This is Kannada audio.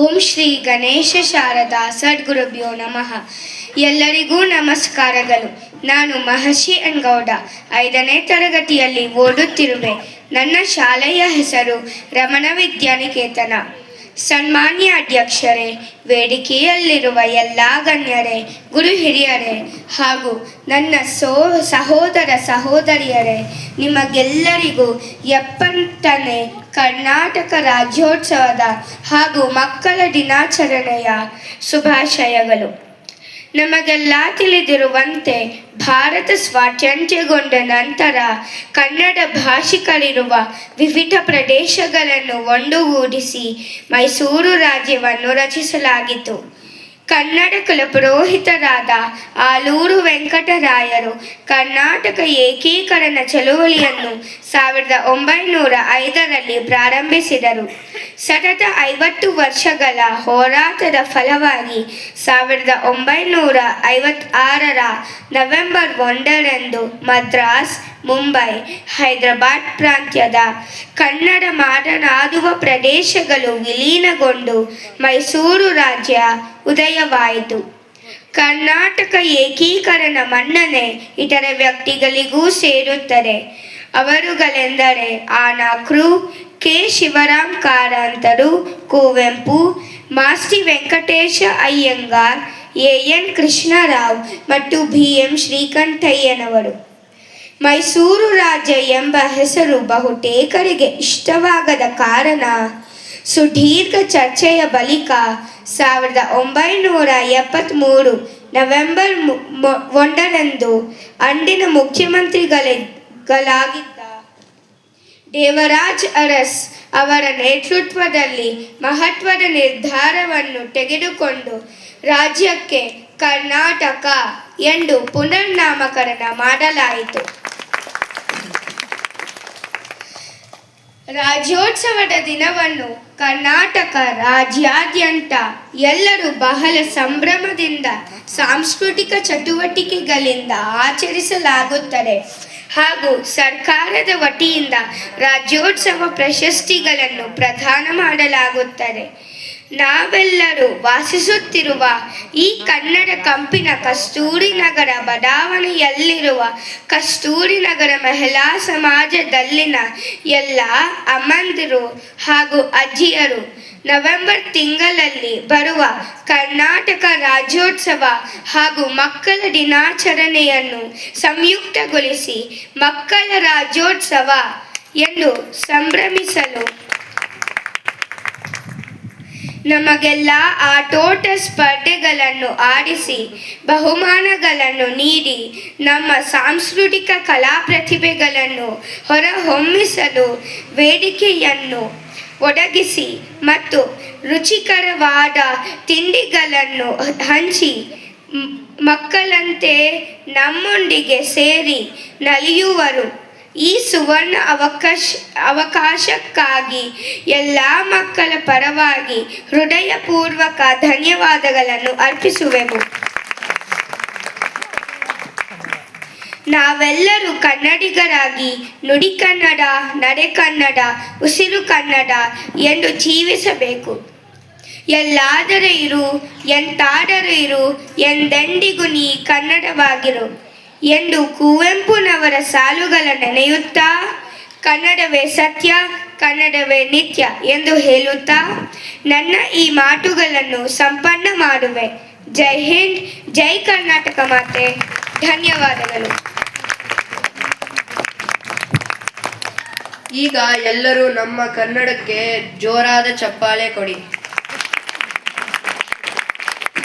ಓಂ ಶ್ರೀ ಗಣೇಶ ಶಾರದಾ ಸದ್ಗುರುಭ್ಯೋ ನಮಃ. ಎಲ್ಲರಿಗೂ ನಮಸ್ಕಾರಗಳು. ನಾನು ಮಹರ್ಷಿ ಎನ್ ಗೌಡ, 5ನೇ ತರಗತಿಯಲ್ಲಿ ಓದುತ್ತಿರುವೆ. ನನ್ನ ಶಾಲೆಯ ಹೆಸರು ರಮಣ ವಿದ್ಯಾನಿಕೇತನ. ಸನ್ಮಾನ್ಯ ಅಧ್ಯಕ್ಷರೇ, ವೇದಿಕೆಯಲ್ಲಿರುವ ಎಲ್ಲ ಗಣ್ಯರೇ, ಗುರು ಹಿರಿಯರೇ ಹಾಗೂ ನನ್ನ ಸಹೋದರ ಸಹೋದರಿಯರೇ, ನಿಮಗೆಲ್ಲರಿಗೂ 70ನೇ ಕರ್ನಾಟಕ ರಾಜ್ಯೋತ್ಸವದ ಹಾಗೂ ಮಕ್ಕಳ ದಿನಾಚರಣೆಯ ಶುಭಾಶಯಗಳು. ನಮಗೆಲ್ಲ ತಿಳಿದಿರುವಂತೆ ಭಾರತ ಸ್ವಾತಂತ್ರ್ಯಗೊಂಡ ನಂತರ ಕನ್ನಡ ಭಾಷಿಕರಿರುವ ವಿವಿಧ ಪ್ರದೇಶಗಳನ್ನು ಒಂದುಗೂಡಿಸಿ ಮೈಸೂರು ರಾಜ್ಯವನ್ನು ರಚಿಸಲಾಗಿತ್ತು. ಕನ್ನಡ ಕುಲಪುರೋಹಿತರಾದ ಆಲೂರು ವೆಂಕಟರಾಯರು ಕರ್ನಾಟಕ ಏಕೀಕರಣ ಚಳುವಳಿಯನ್ನು 1905ರಲ್ಲಿ ಪ್ರಾರಂಭಿಸಿದರು. ಸತತ 50 ವರ್ಷಗಳ ಹೋರಾಟದ ಫಲವಾಗಿ 1956ರ ನವೆಂಬರ್ 1ರಂದು ಮದ್ರಾಸ್, ಮುಂಬೈ, ಹೈದರಾಬಾದ್ ಪ್ರಾಂತ್ಯದ ಕನ್ನಡ ಮಾತನಾಡುವ ಪ್ರದೇಶಗಳು ವಿಲೀನಗೊಂಡು ಮೈಸೂರು ರಾಜ್ಯ ಉದಯವಾಯಿತು. ಕರ್ನಾಟಕ ಏಕೀಕರಣ ಮನ್ನಣೆ ಇತರ ವ್ಯಕ್ತಿಗಳಿಗೂ ಸೇರುತ್ತದೆ. ಅವರುಗಳೆಂದರೆ ಆನಕ್ರು, ಕೆ. ಶಿವರಾಮ್ ಕಾರಂತರು, ಕುವೆಂಪು, ಮಾಸ್ತಿ ವೆಂಕಟೇಶ ಅಯ್ಯಂಗಾರ್, ಎ.ಎನ್. ಕೃಷ್ಣರಾವ್ ಮತ್ತು ಬಿ.ಎಂ. ಶ್ರೀಕಂಠಯ್ಯನವರು. ಮೈಸೂರು ರಾಜ್ಯ ಎಂಬ ಹೆಸರು ಬಹುತೇಕರಿಗೆ ಇಷ್ಟವಾಗದ ಕಾರಣ ಸುದೀರ್ಘ ಚರ್ಚೆಯ ಬಳಿಕ 1973 ನವೆಂಬರ್ 1ರಂದು ಅಂದಿನ ಮುಖ್ಯಮಂತ್ರಿಗಳಾಗಿದ್ದ ದೇವರಾಜ್ ಅರಸ್ ಅವರ ನೇತೃತ್ವದಲ್ಲಿ ಮಹತ್ವದ ನಿರ್ಧಾರವನ್ನು ತೆಗೆದುಕೊಂಡು ರಾಜ್ಯಕ್ಕೆ ಕರ್ನಾಟಕ ಎಂದು ಪುನರ್ನಾಮಕರಣ ಮಾಡಲಾಯಿತು. ರಾಜ್ಯೋತ್ಸವದ ದಿನವನ್ನು ಕರ್ನಾಟಕ ರಾಜ್ಯಾದ್ಯಂತ ಎಲ್ಲರೂ ಬಹಳ ಸಂಭ್ರಮದಿಂದ ಸಾಂಸ್ಕೃತಿಕ ಚಟುವಟಿಕೆಗಳಿಂದ ಆಚರಿಸಲಾಗುತ್ತದೆ ಹಾಗೂ ಸರ್ಕಾರದ ವತಿಯಿಂದ ರಾಜ್ಯೋತ್ಸವ ಪ್ರಶಸ್ತಿಗಳನ್ನು ಪ್ರದಾನ ಮಾಡಲಾಗುತ್ತದೆ. ನಾವೆಲ್ಲರೂ ವಾಸಿಸುತ್ತಿರುವ ಈ ಕನ್ನಡ ಕಂಪಿನ ಕಸ್ತೂರಿ ನಗರ ಬಡಾವಣೆಯಲ್ಲಿರುವ ಕಸ್ತೂರಿ ನಗರ ಮಹಿಳಾ ಸಮಾಜದಲ್ಲಿನ ಎಲ್ಲ ಅಮ್ಮಂದಿರು ಹಾಗೂ ಅಜ್ಜಿಯರು ನವೆಂಬರ್ ತಿಂಗಳಲ್ಲಿ ಬರುವ ಕರ್ನಾಟಕ ರಾಜ್ಯೋತ್ಸವ ಹಾಗೂ ಮಕ್ಕಳ ದಿನಾಚರಣೆಯನ್ನು ಸಂಯುಕ್ತಗೊಳಿಸಿ ಮಕ್ಕಳ ರಾಜ್ಯೋತ್ಸವ ಎಂದು ಸಂಭ್ರಮಿಸಲು ನಮಗೆಲ್ಲ ಆಟೋಟ ಸ್ಪರ್ಧೆಗಳನ್ನು ಆಡಿಸಿ ಬಹುಮಾನಗಳನ್ನು ನೀಡಿ ನಮ್ಮ ಸಾಂಸ್ಕೃತಿಕ ಕಲಾ ಪ್ರತಿಭೆಗಳನ್ನು ಹೊರಹೊಮ್ಮಿಸಲು ವೇದಿಕೆಯನ್ನು ಒದಗಿಸಿ ಮತ್ತು ರುಚಿಕರವಾದ ತಿಂಡಿಗಳನ್ನು ಹಂಚಿ ಮಕ್ಕಳಂತೆ ನಮ್ಮೊಂದಿಗೆ ಸೇರಿ ನಲಿಯುವರು. ಈ ಸುವರ್ಣ ಅವಕಾಶಕ್ಕಾಗಿ ಎಲ್ಲ ಮಕ್ಕಳ ಪರವಾಗಿ ಹೃದಯಪೂರ್ವಕ ಧನ್ಯವಾದಗಳನ್ನು ಅರ್ಪಿಸುವೆವು. ನಾವೆಲ್ಲರೂ ಕನ್ನಡಿಗರಾಗಿ ನುಡಿ ಕನ್ನಡ, ನಡೆ ಕನ್ನಡ, ಉಸಿರು ಕನ್ನಡ ಎಂದು ಜೀವಿಸಬೇಕು. ಎಲ್ಲಾದರೂ ಇರು, ಎಂತಾದರೂ ಇರು, ಎಂದೆಂದಿಗೂ ನೀ ಕನ್ನಡವಾಗಿರು ಎಂದು ಕುವೆಂಪುನವರ ಸಾಲುಗಳ ನೆನೆಯುತ್ತಾ, ಕನ್ನಡವೇ ಸತ್ಯ, ಕನ್ನಡವೇ ನಿತ್ಯ ಎಂದು ಹೇಳುತ್ತಾ ನನ್ನ ಈ ಮಾತುಗಳನ್ನು ಸಂಪನ್ನ ಮಾಡುವೆ. ಜೈ ಹಿಂದ್, ಜೈ ಕರ್ನಾಟಕ ಮಾತೆ. ಧನ್ಯವಾದಗಳು. ಈಗ ಎಲ್ಲರೂ ನಮ್ಮ ಕನ್ನಡಕ್ಕೆ ಜೋರಾದ ಚಪ್ಪಾಳೆ ಕೊಡಿ.